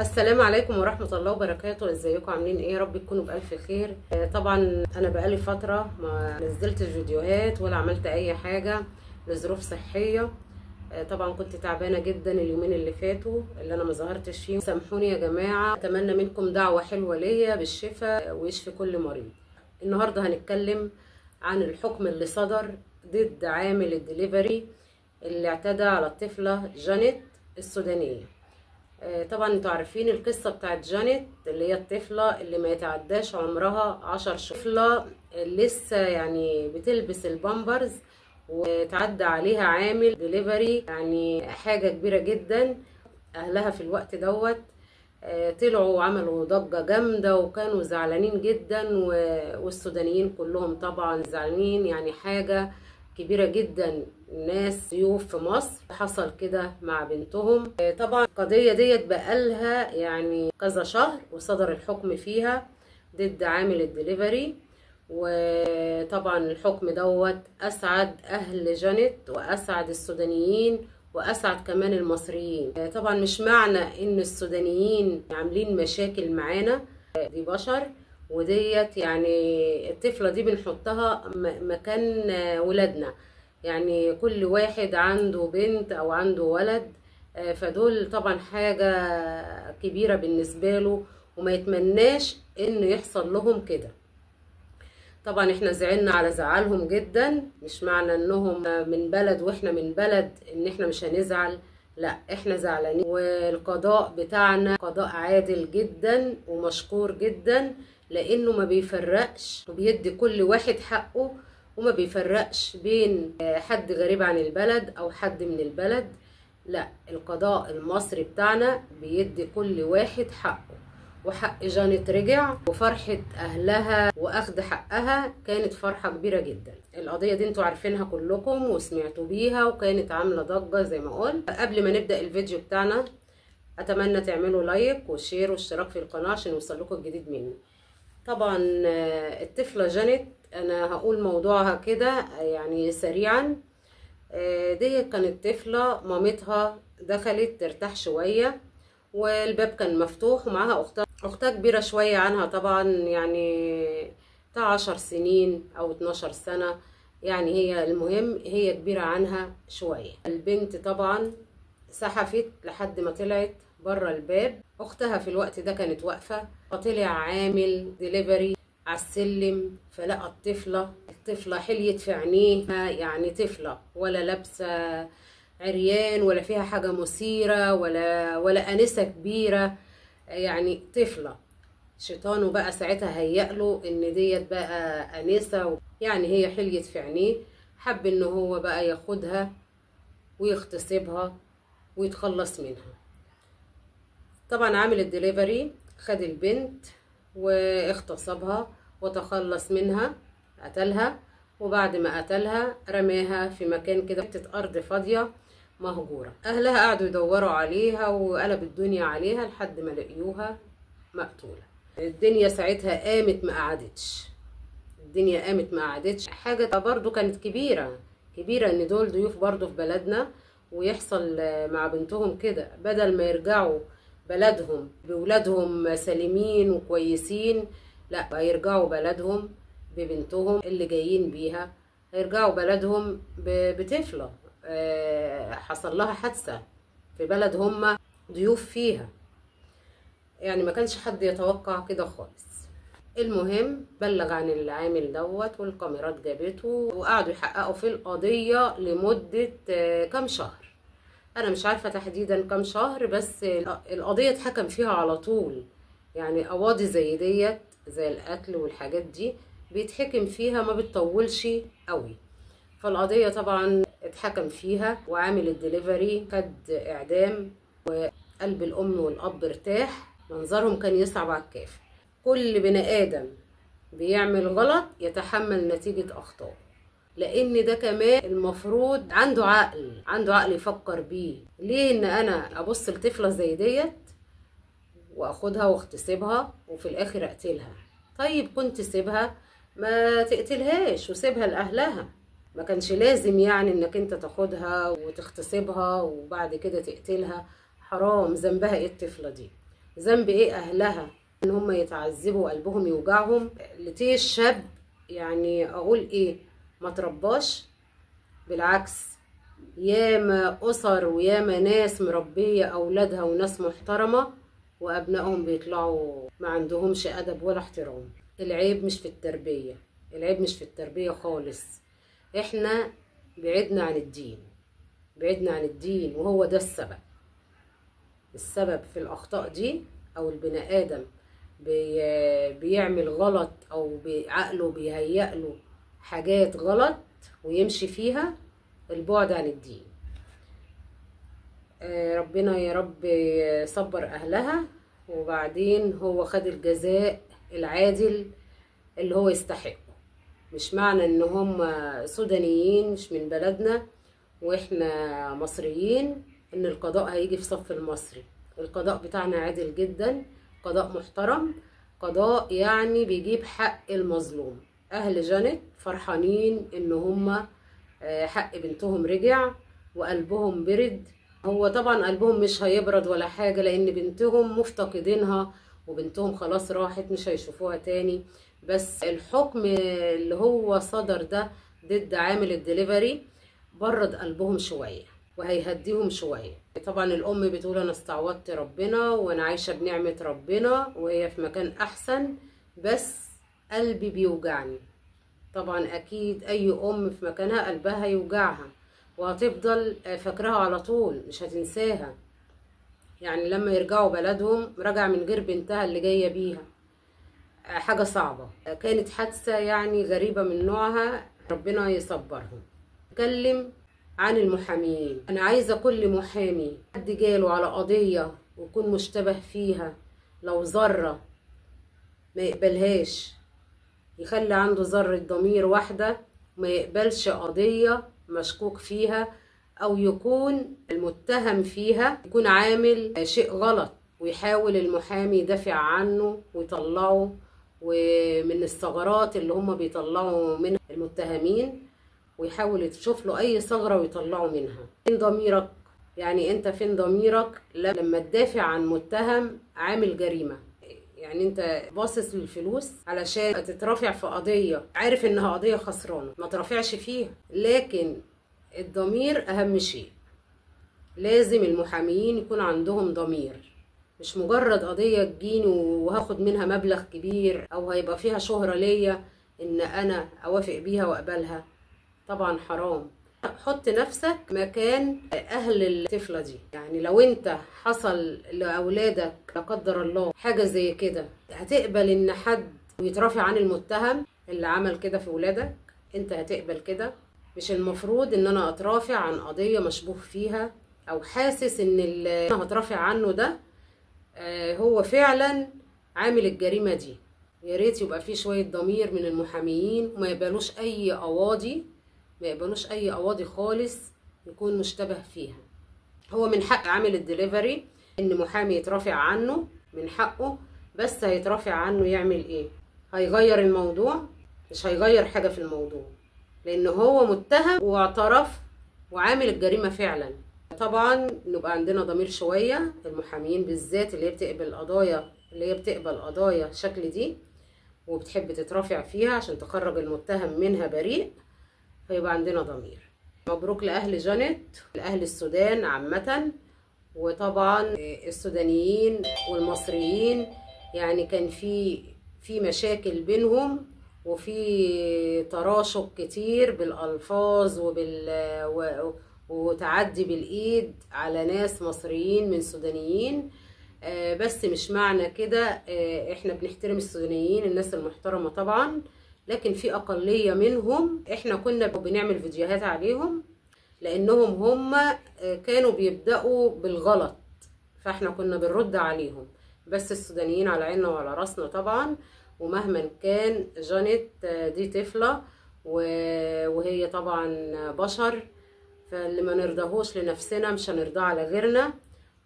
السلام عليكم ورحمة الله وبركاته. ازيكم عاملين ايه؟ يا رب تكونوا بألف خير. طبعا انا بقالي فترة ما نزلت الفيديوهات ولا عملت اي حاجة لظروف صحية. طبعا كنت تعبانة جدا اليومين اللي فاتوا اللي انا ما ظهرتش فيهم. سامحوني يا جماعة، اتمنى منكم دعوة حلوة ليا بالشفاء ويشفي كل مريض. النهاردة هنتكلم عن الحكم اللي صدر ضد عامل الدليفري اللي اعتدى على الطفلة جانيت السودانية. طبعا انتوا عارفين القصة بتاعت جانيت اللي هي الطفلة اللي ما يتعداش عمرها 10 شهور، طفلة لسه يعني بتلبس البامبرز وتعدى عليها عامل دليفري، يعني حاجة كبيرة جدا. اهلها في الوقت دوت طلعوا وعملوا ضجة جامدة وكانوا زعلانين جدا، والسودانيين كلهم طبعا زعلانين، يعني حاجة كبيرة جدا. ناس ضيوف في مصر حصل كده مع بنتهم. طبعا القضية ديت بقالها يعني كذا شهر وصدر الحكم فيها ضد عامل الدليفري، وطبعا الحكم دوت أسعد أهل جانيت وأسعد السودانيين وأسعد كمان المصريين. طبعا مش معنى إن السودانيين عاملين مشاكل معانا، دي بشر، وديت يعني الطفلة دي بنحطها مكان ولادنا، يعني كل واحد عنده بنت أو عنده ولد، فدول طبعا حاجة كبيرة بالنسبة له وما يتمناش إنه يحصل لهم كده. طبعا احنا زعلنا على زعلهم جدا، مش معنى انهم من بلد واحنا من بلد ان احنا مش هنزعل، لا احنا زعلانين. والقضاء بتاعنا قضاء عادل جدا ومشكور جدا، لانه ما بيفرقش وبيدي كل واحد حقه، وما بيفرقش بين حد غريب عن البلد او حد من البلد. لا، القضاء المصري بتاعنا بيدي كل واحد حقه، وحق جانيت رجع، وفرحة أهلها وأخذ حقها كانت فرحة كبيرة جدا. القضية دي انتوا عارفينها كلكم وسمعتوا بيها وكانت عاملة ضجة زي ما قلت. قبل ما نبدأ الفيديو بتاعنا أتمنى تعملوا لايك وشير واشتراك في القناة عشان يوصلكم الجديد مني. طبعا الطفلة جانيت أنا هقول موضوعها كده يعني سريعا. دي كانت طفلة مامتها دخلت ترتاح شوية والباب كان مفتوح ومعاها اختها كبيرة شوية عنها، طبعا يعني بتاع 10 سنين او 12 سنة، يعني هي المهم هي كبيرة عنها شوية. البنت طبعا سحفت لحد ما طلعت بره الباب. اختها في الوقت ده كانت واقفة، فطلع عامل ديليفري على السلم فلقى الطفلة حليت في عينيها، يعني طفلة ولا لابسة عريان ولا فيها حاجة مثيرة ولا أنسة كبيرة، يعني طفلة. شيطانه بقى ساعتها هيأله ان ديت بقى أنسة، يعني هي حليت في عينيه، حب ان هو بقى ياخدها ويغتصبها ويتخلص منها. طبعا عامل الدليفري خد البنت واغتصبها وتخلص منها، قتلها، وبعد ما قتلها رماها في مكان كده، حتة أرض فاضية مهجورة. أهلها قعدوا يدوروا عليها وقلب الدنيا عليها لحد ما لقيوها مقتولة. الدنيا ساعتها قامت ما قعدتش. حاجة برضو كانت كبيرة ان دول ضيوف برضو في بلدنا ويحصل مع بنتهم كده. بدل ما يرجعوا بلدهم بولادهم سالمين وكويسين، لا هيرجعوا بلدهم ببنتهم اللي جايين بيها، هيرجعوا بلدهم بطفلة حصل لها حادثة في بلد هم ضيوف فيها. يعني ما كانش حد يتوقع كده خالص. المهم بلغ عن العامل دوت والكاميرات جابته وقعدوا يحققوا في القضية لمدة كام شهر، انا مش عارفة تحديدا كام شهر، بس القضية اتحكم فيها على طول. يعني قواضي زي ديت زي القتل والحاجات دي بيتحكم فيها ما بتطولش قوي. فالقضية طبعا اتحكم فيها وعامل الدليفري خد اعدام، وقلب الام والاب ارتاح، منظرهم كان يصعب على الكافر. كل بني ادم بيعمل غلط يتحمل نتيجة اخطائه، لان ده كمان المفروض عنده عقل يفكر بيه. ليه ان انا ابص لطفلة زي ديت واخدها واغتصبها وفي الاخر اقتلها؟ طيب كنت سيبها ما تقتلهاش وسيبها لاهلها، ما كانش لازم يعني انك انت تاخدها وتغتصبها وبعد كده تقتلها. حرام، ذنبها ايه الطفلة دي؟ ذنب ايه اهلها ان هم يتعذبوا وقلبهم يوجعهم لتيه شاب؟ يعني اقول ايه، ما ترباش. بالعكس، ياما اسر وياما ناس مربيه اولادها وناس محترمه وابنائهم بيطلعوا ما عندهمش ادب ولا احترام. العيب مش في التربيه، العيب مش في التربيه خالص. احنا بعدنا عن الدين، بعدنا عن الدين، وهو ده السبب في الاخطاء دي. او البني ادم بيعمل غلط او بعقله بيهيأله حاجات غلط ويمشي فيها، البعد عن الدين. ربنا يا رب يصبر اهلها، وبعدين هو خد الجزاء العادل اللي هو يستحقه. مش معنى ان هم سودانيين مش من بلدنا واحنا مصريين ان القضاء هيجي في صف المصري. القضاء بتاعنا عادل جدا، قضاء محترم، قضاء يعني بيجيب حق المظلوم. اهل جانت فرحانين ان هم حق بنتهم رجع وقلبهم برد. هو طبعا قلبهم مش هيبرد ولا حاجة، لان بنتهم مفتقدينها وبنتهم خلاص راحت مش هيشوفوها تاني. بس الحكم اللي هو صدر ده ضد عامل الدليفري برد قلبهم شوية وهيهديهم شوية. طبعا الام بتقول انا استعوضت ربنا وانا عايشة بنعمة ربنا وهي في مكان احسن، بس قلبي بيوجعني. طبعا اكيد اي ام في مكانها قلبها هيوجعها وهتفضل فاكراها على طول، مش هتنساها. يعني لما يرجعوا بلدهم رجع من غير بنتها اللي جاية بيها، حاجة صعبة. كانت حادثة يعني غريبة من نوعها، ربنا يصبرهم. اتكلم عن المحامين. انا عايزة كل محامي حد جاله على قضية ويكون مشتبه فيها لو ذرة ما يقبلهاش، يخلي عنده ذرة ضمير واحدة ما يقبلش قضية مشكوك فيها او يكون المتهم فيها يكون عامل شيء غلط، ويحاول المحامي يدافع عنه ويطلعه ومن الثغرات اللي هم بيطلعوا منها المتهمين، ويحاول يشوف له اي ثغرة ويطلعوا منها. فين ضميرك؟ يعني انت فين ضميرك لما تدافع عن متهم عامل جريمة؟ يعني انت باصص للفلوس علشان تترافع في قضية عارف انها قضية خسرانة ما ترافعش فيها. لكن الضمير اهم شيء، لازم المحاميين يكون عندهم ضمير، مش مجرد قضية تجيني وهاخد منها مبلغ كبير او هيبقى فيها شهرة ليا ان انا اوافق بيها واقبلها. طبعا حرام. حط نفسك مكان اهل الطفلة دي. يعني لو انت حصل لاولادك لا قدر الله حاجة زي كده، هتقبل ان حد يترافع عن المتهم اللي عمل كده في ولادك؟ انت هتقبل كده؟ مش المفروض ان انا اترافع عن قضية مشبوه فيها او حاسس ان اللي انا هترافع عنه ده هو فعلا عامل الجريمة دي؟ يا ريت يبقى فيه شوية ضمير من المحاميين وما يقبلوش اي قواضي، ما يقبلوش اي قواضي خالص يكون مشتبه فيها. هو من حق عامل الدليفري ان محامي يترافع عنه، من حقه، بس هيترافع عنه يعمل ايه؟ هيغير الموضوع؟ مش هيغير حاجة في الموضوع، لان هو متهم واعترف وعامل الجريمة فعلا. طبعا نبقى عندنا ضمير شوية، المحاميين بالذات اللي هي بتقبل قضايا شكل دي وبتحب تترافع فيها عشان تخرج المتهم منها بريء، فيبقى عندنا ضمير. مبروك لأهل جانت، لأهل السودان عامة، وطبعا السودانيين والمصريين. يعني كان في مشاكل بينهم وفي تراشق كتير بالألفاظ وتعدي بالإيد على ناس مصريين من سودانيين. بس مش معنى كده احنا بنحترم السودانيين الناس المحترمة طبعا، لكن في أقلية منهم احنا كنا بنعمل فيديوهات عليهم لأنهم هم كانوا بيبدأوا بالغلط، فاحنا كنا بنرد عليهم. بس السودانيين على عيننا وعلى راسنا طبعا، ومهما كان جانت دي طفلة وهي طبعا بشر، فاللي ما نرضاهوش لنفسنا مش هنرضاه على غيرنا.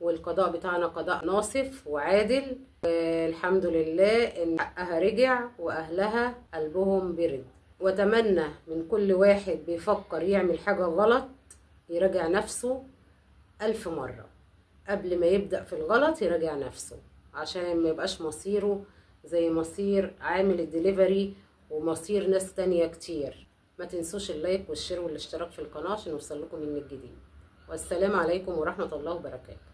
والقضاء بتاعنا قضاء ناصف وعادل، الحمد لله ان حقها رجع واهلها قلبهم برد. واتمنى من كل واحد بيفكر يعمل حاجة غلط يراجع نفسه 1000 مرة قبل ما يبدأ في الغلط، يراجع نفسه. عشان ما يبقاش مصيره زي مصير عامل الدليفري ومصير ناس تانية كتير. ما تنسوش اللايك والشير والاشتراك في القناة عشان يوصل لكم من الجديد. والسلام عليكم ورحمة الله وبركاته.